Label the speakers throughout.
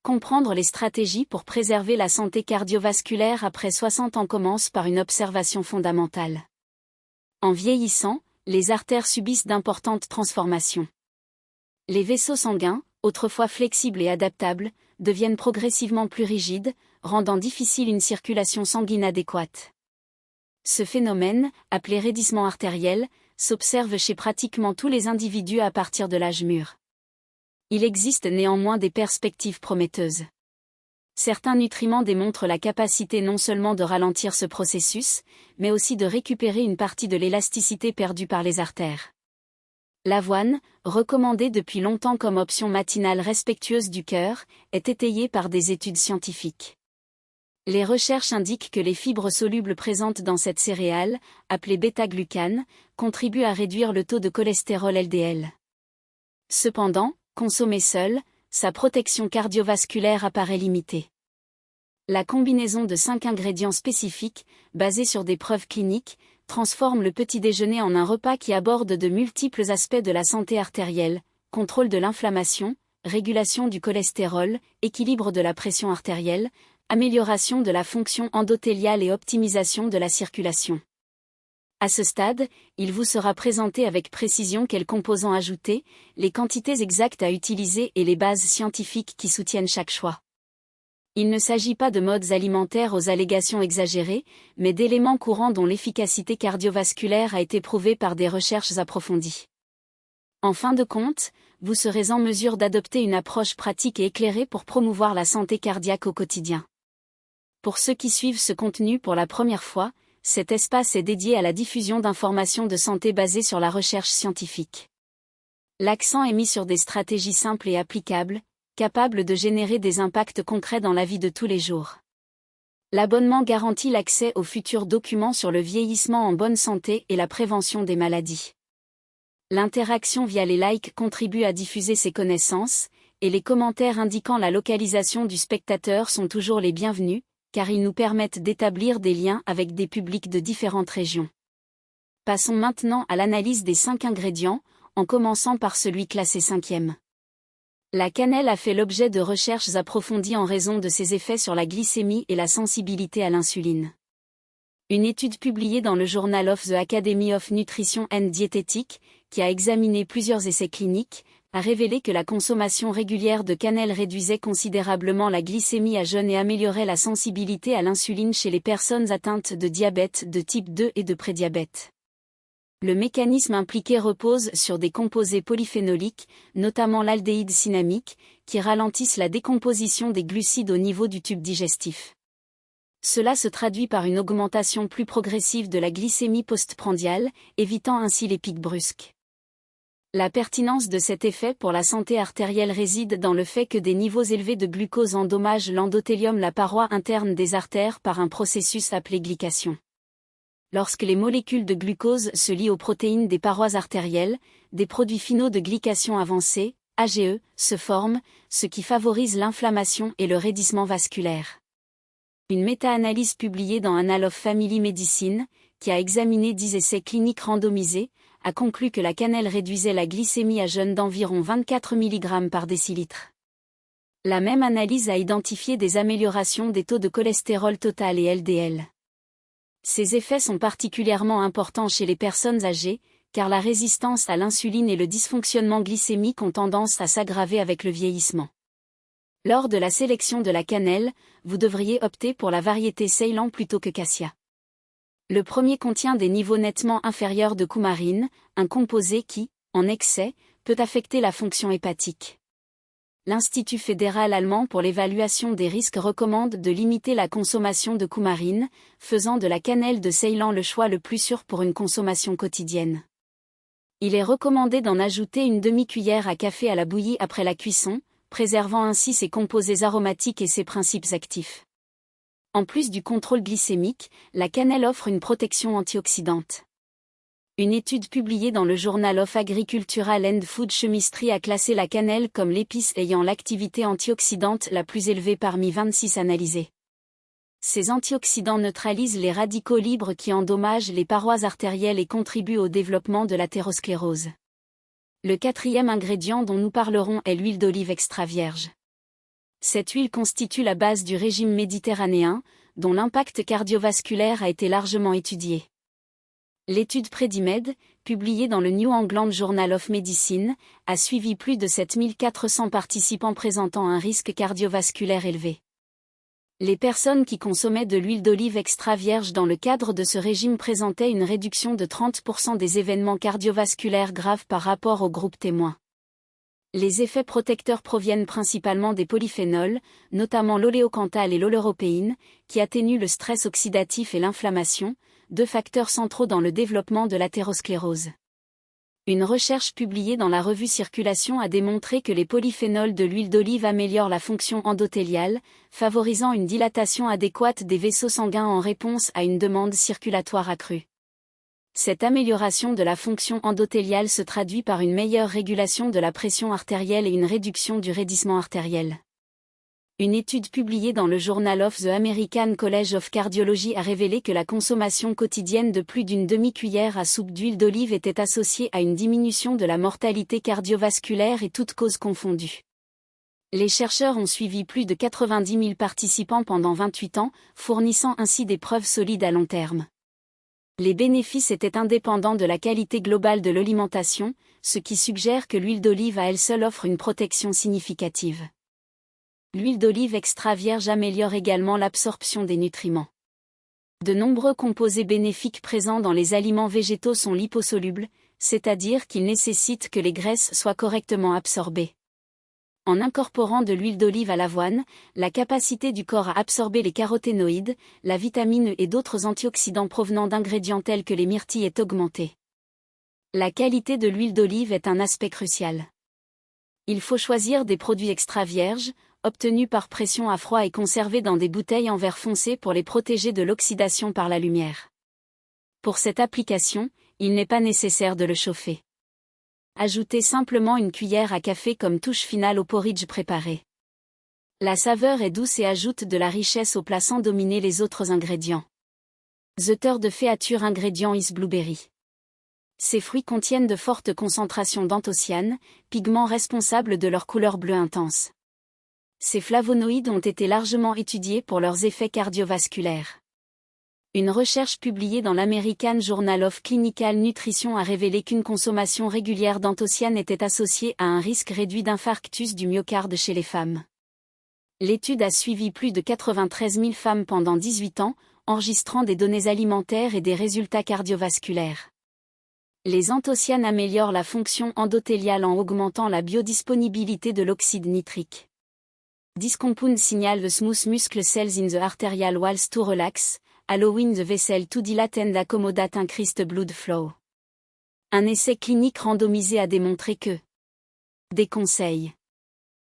Speaker 1: Comprendre les stratégies pour préserver la santé cardiovasculaire après 60 ans commence par une observation fondamentale. En vieillissant, les artères subissent d'importantes transformations. Les vaisseaux sanguins, autrefois flexibles et adaptables, deviennent progressivement plus rigides, rendant difficile une circulation sanguine adéquate. Ce phénomène, appelé raidissement artériel, s'observe chez pratiquement tous les individus à partir de l'âge mûr. Il existe néanmoins des perspectives prometteuses. Certains nutriments démontrent la capacité non seulement de ralentir ce processus, mais aussi de récupérer une partie de l'élasticité perdue par les artères. L'avoine, recommandée depuis longtemps comme option matinale respectueuse du cœur, est étayée par des études scientifiques. Les recherches indiquent que les fibres solubles présentes dans cette céréale, appelée bêta-glucane, contribuent à réduire le taux de cholestérol LDL. Cependant, consommée seule, sa protection cardiovasculaire apparaît limitée. La combinaison de 5 ingrédients spécifiques, basés sur des preuves cliniques, transforme le petit déjeuner en un repas qui aborde de multiples aspects de la santé artérielle, contrôle de l'inflammation, régulation du cholestérol, équilibre de la pression artérielle, amélioration de la fonction endothéliale et optimisation de la circulation. À ce stade, il vous sera présenté avec précision quels composants ajouter, les quantités exactes à utiliser et les bases scientifiques qui soutiennent chaque choix. Il ne s'agit pas de modes alimentaires aux allégations exagérées, mais d'éléments courants dont l'efficacité cardiovasculaire a été prouvée par des recherches approfondies. En fin de compte, vous serez en mesure d'adopter une approche pratique et éclairée pour promouvoir la santé cardiaque au quotidien. Pour ceux qui suivent ce contenu pour la première fois, cet espace est dédié à la diffusion d'informations de santé basées sur la recherche scientifique. L'accent est mis sur des stratégies simples et applicables, capables de générer des impacts concrets dans la vie de tous les jours. L'abonnement garantit l'accès aux futurs documents sur le vieillissement en bonne santé et la prévention des maladies. L'interaction via les likes contribue à diffuser ces connaissances, et les commentaires indiquant la localisation du spectateur sont toujours les bienvenus, car ils nous permettent d'établir des liens avec des publics de différentes régions. Passons maintenant à l'analyse des 5 ingrédients, en commençant par celui classé 5e. La cannelle a fait l'objet de recherches approfondies en raison de ses effets sur la glycémie et la sensibilité à l'insuline. Une étude publiée dans le Journal of the Academy of Nutrition and Dietetic, qui a examiné plusieurs essais cliniques, a révélé que la consommation régulière de cannelle réduisait considérablement la glycémie à jeun et améliorait la sensibilité à l'insuline chez les personnes atteintes de diabète de type 2 et de prédiabète. Le mécanisme impliqué repose sur des composés polyphénoliques, notamment l'aldéhyde cinnamique, qui ralentissent la décomposition des glucides au niveau du tube digestif. Cela se traduit par une augmentation plus progressive de la glycémie postprandiale, évitant ainsi les pics brusques. La pertinence de cet effet pour la santé artérielle réside dans le fait que des niveaux élevés de glucose endommagent l'endothélium, la paroi interne des artères, par un processus appelé glycation. Lorsque les molécules de glucose se lient aux protéines des parois artérielles, des produits finaux de glycation avancée, AGE, se forment, ce qui favorise l'inflammation et le raidissement vasculaire. Une méta-analyse publiée dans Annals of Family Medicine, qui a examiné 10 essais cliniques randomisés, a conclu que la cannelle réduisait la glycémie à jeun d'environ 24 mg par décilitre. La même analyse a identifié des améliorations des taux de cholestérol total et LDL. Ces effets sont particulièrement importants chez les personnes âgées, car la résistance à l'insuline et le dysfonctionnement glycémique ont tendance à s'aggraver avec le vieillissement. Lors de la sélection de la cannelle, vous devriez opter pour la variété Ceylan plutôt que Cassia. Le premier contient des niveaux nettement inférieurs de coumarine, un composé qui, en excès, peut affecter la fonction hépatique. L'Institut fédéral allemand pour l'évaluation des risques recommande de limiter la consommation de coumarine, faisant de la cannelle de Ceylan le choix le plus sûr pour une consommation quotidienne. Il est recommandé d'en ajouter une demi-cuillère à café à la bouillie après la cuisson, préservant ainsi ses composés aromatiques et ses principes actifs. En plus du contrôle glycémique, la cannelle offre une protection antioxydante. Une étude publiée dans le Journal of Agricultural and Food Chemistry a classé la cannelle comme l'épice ayant l'activité antioxydante la plus élevée parmi 26 analysées. Ces antioxydants neutralisent les radicaux libres qui endommagent les parois artérielles et contribuent au développement de l'athérosclérose. Le 4e ingrédient dont nous parlerons est l'huile d'olive extra vierge. Cette huile constitue la base du régime méditerranéen, dont l'impact cardiovasculaire a été largement étudié. L'étude Predimed, publiée dans le New England Journal of Medicine, a suivi plus de 7400 participants présentant un risque cardiovasculaire élevé. Les personnes qui consommaient de l'huile d'olive extra vierge dans le cadre de ce régime présentaient une réduction de 30% des événements cardiovasculaires graves par rapport au groupe témoin. Les effets protecteurs proviennent principalement des polyphénols, notamment l'oléocanthal et l'oleuropéine, qui atténuent le stress oxydatif et l'inflammation, deux facteurs centraux dans le développement de l'athérosclérose. Une recherche publiée dans la revue Circulation a démontré que les polyphénols de l'huile d'olive améliorent la fonction endothéliale, favorisant une dilatation adéquate des vaisseaux sanguins en réponse à une demande circulatoire accrue. Cette amélioration de la fonction endothéliale se traduit par une meilleure régulation de la pression artérielle et une réduction du raidissement artériel. Une étude publiée dans le Journal of the American College of Cardiology a révélé que la consommation quotidienne de plus d'une demi-cuillère à soupe d'huile d'olive était associée à une diminution de la mortalité cardiovasculaire et toutes causes confondues. Les chercheurs ont suivi plus de 90 000 participants pendant 28 ans, fournissant ainsi des preuves solides à long terme. Les bénéfices étaient indépendants de la qualité globale de l'alimentation, ce qui suggère que l'huile d'olive à elle seule offre une protection significative. L'huile d'olive extra vierge améliore également l'absorption des nutriments. De nombreux composés bénéfiques présents dans les aliments végétaux sont liposolubles, c'est-à-dire qu'ils nécessitent que les graisses soient correctement absorbées. En incorporant de l'huile d'olive à l'avoine, la capacité du corps à absorber les caroténoïdes, la vitamine E et d'autres antioxydants provenant d'ingrédients tels que les myrtilles est augmentée. La qualité de l'huile d'olive est un aspect crucial. Il faut choisir des produits extra vierges, obtenus par pression à froid et conservés dans des bouteilles en verre foncé pour les protéger de l'oxydation par la lumière. Pour cette application, il n'est pas nécessaire de le chauffer. Ajoutez simplement une cuillère à café comme touche finale au porridge préparé. La saveur est douce et ajoute de la richesse au plat sans dominer les autres ingrédients. The third feature ingrédient is blueberry. Ces fruits contiennent de fortes concentrations d'anthocyanes, pigments responsables de leur couleur bleue intense. Ces flavonoïdes ont été largement étudiés pour leurs effets cardiovasculaires. Une recherche publiée dans l'American Journal of Clinical Nutrition a révélé qu'une consommation régulière d'anthocyanes était associée à un risque réduit d'infarctus du myocarde chez les femmes. L'étude a suivi plus de 93 000 femmes pendant 18 ans, enregistrant des données alimentaires et des résultats cardiovasculaires. Les anthocyanes améliorent la fonction endothéliale en augmentant la biodisponibilité de l'oxyde nitrique. This compound signal the smooth muscle cells in the arterial walls to relax, allowing the vessel to dilate and accommodate increased blood flow. Un essai clinique randomisé a démontré que des conseils.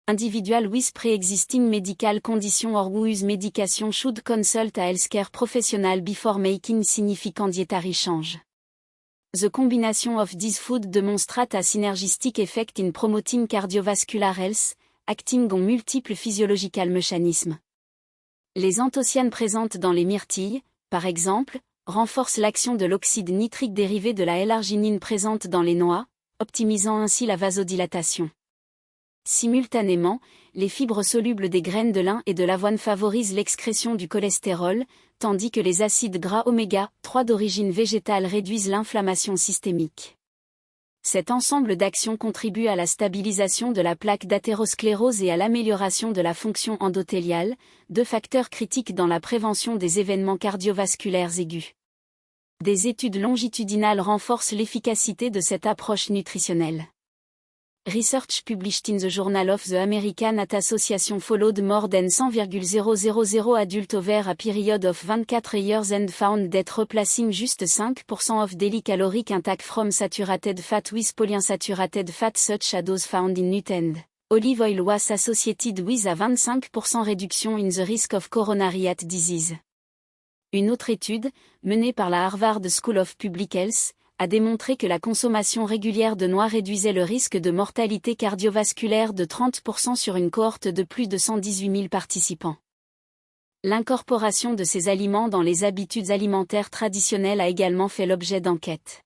Speaker 1: Individual with pre-existing medical condition or whose medication should consult a healthcare professional before making significant dietary change. The combination of these food demonstrate a synergistic effect in promoting cardiovascular health, acting on multiples physiological mécanismes. Les anthocyanes présentes dans les myrtilles, par exemple, renforcent l'action de l'oxyde nitrique dérivé de la L-arginine présente dans les noix, optimisant ainsi la vasodilatation. Simultanément, les fibres solubles des graines de lin et de l'avoine favorisent l'excrétion du cholestérol, tandis que les acides gras oméga 3 d'origine végétale réduisent l'inflammation systémique. Cet ensemble d'actions contribue à la stabilisation de la plaque d'athérosclérose et à l'amélioration de la fonction endothéliale, deux facteurs critiques dans la prévention des événements cardiovasculaires aigus. Des études longitudinales renforcent l'efficacité de cette approche nutritionnelle. Research published in the Journal of the American Heart Association followed more than 100,000 adults over a period of 24 years and found that replacing just 5% of daily caloric intake from saturated fat with polyunsaturated fat such as those found in nut and olive oil was associated with a 25% reduction in the risk of coronary heart disease. Une autre étude, menée par la Harvard School of Public Health, a démontré que la consommation régulière de noix réduisait le risque de mortalité cardiovasculaire de 30% sur une cohorte de plus de 118 000 participants. L'incorporation de ces aliments dans les habitudes alimentaires traditionnelles a également fait l'objet d'enquêtes.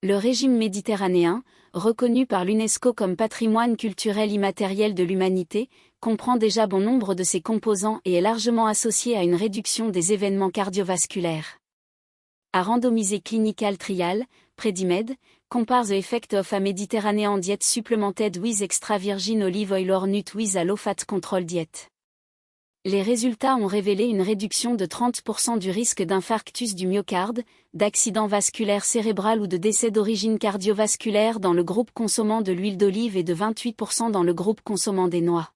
Speaker 1: Le régime méditerranéen, reconnu par l'UNESCO comme patrimoine culturel immatériel de l'humanité, comprend déjà bon nombre de ses composants et est largement associé à une réduction des événements cardiovasculaires. A randomisé clinical trial, Predimed, compare the effect of a Mediterranean diet supplemented with extra virgin olive oil or nut with a low fat control diet. Les résultats ont révélé une réduction de 30% du risque d'infarctus du myocarde, d'accident vasculaire cérébral ou de décès d'origine cardiovasculaire dans le groupe consommant de l'huile d'olive et de 28% dans le groupe consommant des noix.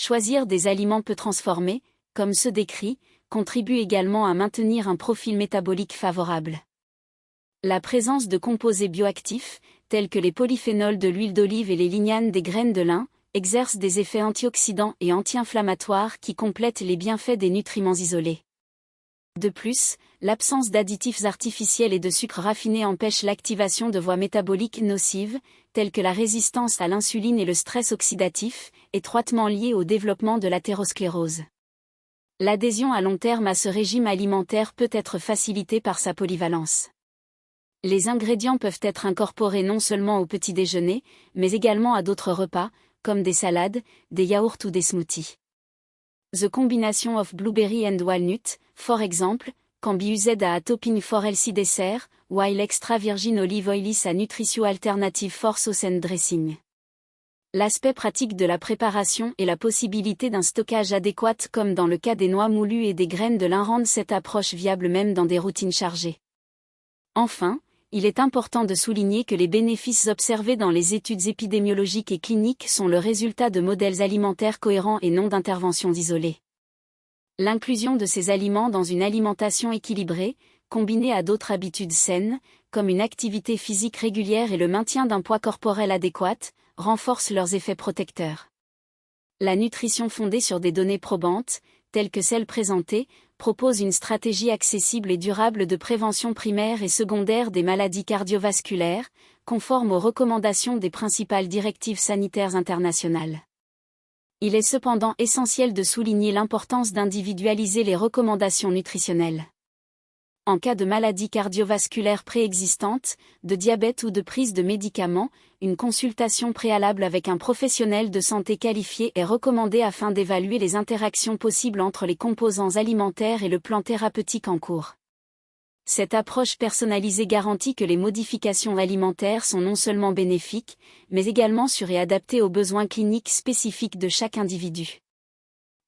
Speaker 1: Choisir des aliments peu transformés, comme ceux décrits, contribue également à maintenir un profil métabolique favorable. La présence de composés bioactifs, tels que les polyphénols de l'huile d'olive et les lignanes des graines de lin, exerce des effets antioxydants et anti-inflammatoires qui complètent les bienfaits des nutriments isolés. De plus, l'absence d'additifs artificiels et de sucres raffinés empêche l'activation de voies métaboliques nocives, telles que la résistance à l'insuline et le stress oxydatif, étroitement liés au développement de l'athérosclérose. L'adhésion à long terme à ce régime alimentaire peut être facilitée par sa polyvalence. Les ingrédients peuvent être incorporés non seulement au petit déjeuner, mais également à d'autres repas, comme des salades, des yaourts ou des smoothies. The combination of blueberry and walnut, for example, can be used as a topping for healthy dessert, while extra virgin olive oil is a nutritious alternative for sauce and dressing. L'aspect pratique de la préparation et la possibilité d'un stockage adéquat comme dans le cas des noix moulues et des graines de lin rendent cette approche viable même dans des routines chargées. Enfin, il est important de souligner que les bénéfices observés dans les études épidémiologiques et cliniques sont le résultat de modèles alimentaires cohérents et non d'interventions isolées. L'inclusion de ces aliments dans une alimentation équilibrée, combinée à d'autres habitudes saines, comme une activité physique régulière et le maintien d'un poids corporel adéquat, renforce leurs effets protecteurs. La nutrition fondée sur des données probantes, telles que celles présentées, propose une stratégie accessible et durable de prévention primaire et secondaire des maladies cardiovasculaires, conforme aux recommandations des principales directives sanitaires internationales. Il est cependant essentiel de souligner l'importance d'individualiser les recommandations nutritionnelles. En cas de maladie cardiovasculaire préexistante, de diabète ou de prise de médicaments, une consultation préalable avec un professionnel de santé qualifié est recommandée afin d'évaluer les interactions possibles entre les composants alimentaires et le plan thérapeutique en cours. Cette approche personnalisée garantit que les modifications alimentaires sont non seulement bénéfiques, mais également sûres et adaptées aux besoins cliniques spécifiques de chaque individu.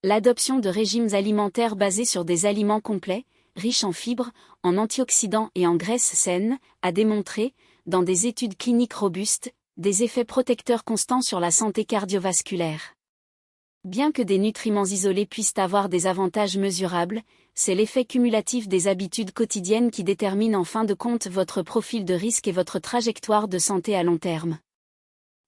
Speaker 1: L'adoption de régimes alimentaires basés sur des aliments complets, riches en fibres, en antioxydants et en graisses saines, a démontré, dans des études cliniques robustes, des effets protecteurs constants sur la santé cardiovasculaire. Bien que des nutriments isolés puissent avoir des avantages mesurables, c'est l'effet cumulatif des habitudes quotidiennes qui détermine en fin de compte votre profil de risque et votre trajectoire de santé à long terme.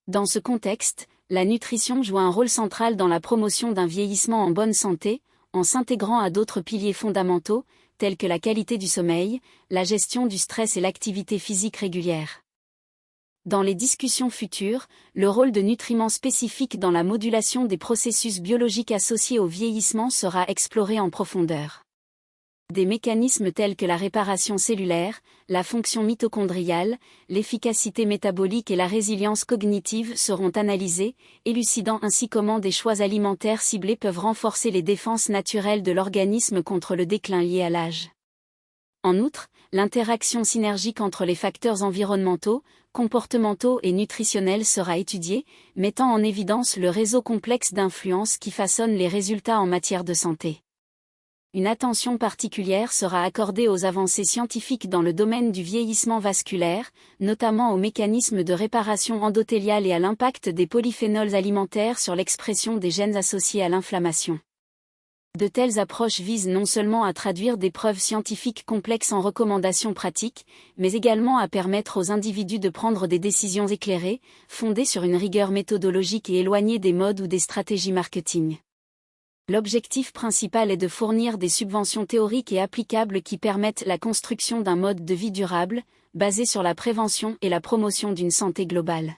Speaker 1: Dans ce contexte, la nutrition joue un rôle central dans la promotion d'un vieillissement en bonne santé, en s'intégrant à d'autres piliers fondamentaux, tels que la qualité du sommeil, la gestion du stress et l'activité physique régulière. Dans les discussions futures, le rôle de nutriments spécifiques dans la modulation des processus biologiques associés au vieillissement sera exploré en profondeur. Des mécanismes tels que la réparation cellulaire, la fonction mitochondriale, l'efficacité métabolique et la résilience cognitive seront analysés, élucidant ainsi comment des choix alimentaires ciblés peuvent renforcer les défenses naturelles de l'organisme contre le déclin lié à l'âge. En outre, l'interaction synergique entre les facteurs environnementaux, comportementaux et nutritionnels sera étudiée, mettant en évidence le réseau complexe d'influences qui façonne les résultats en matière de santé. Une attention particulière sera accordée aux avancées scientifiques dans le domaine du vieillissement vasculaire, notamment aux mécanismes de réparation endothéliale et à l'impact des polyphénols alimentaires sur l'expression des gènes associés à l'inflammation. De telles approches visent non seulement à traduire des preuves scientifiques complexes en recommandations pratiques, mais également à permettre aux individus de prendre des décisions éclairées, fondées sur une rigueur méthodologique et éloignées des modes ou des stratégies marketing. L'objectif principal est de fournir des subventions théoriques et applicables qui permettent la construction d'un mode de vie durable, basé sur la prévention et la promotion d'une santé globale.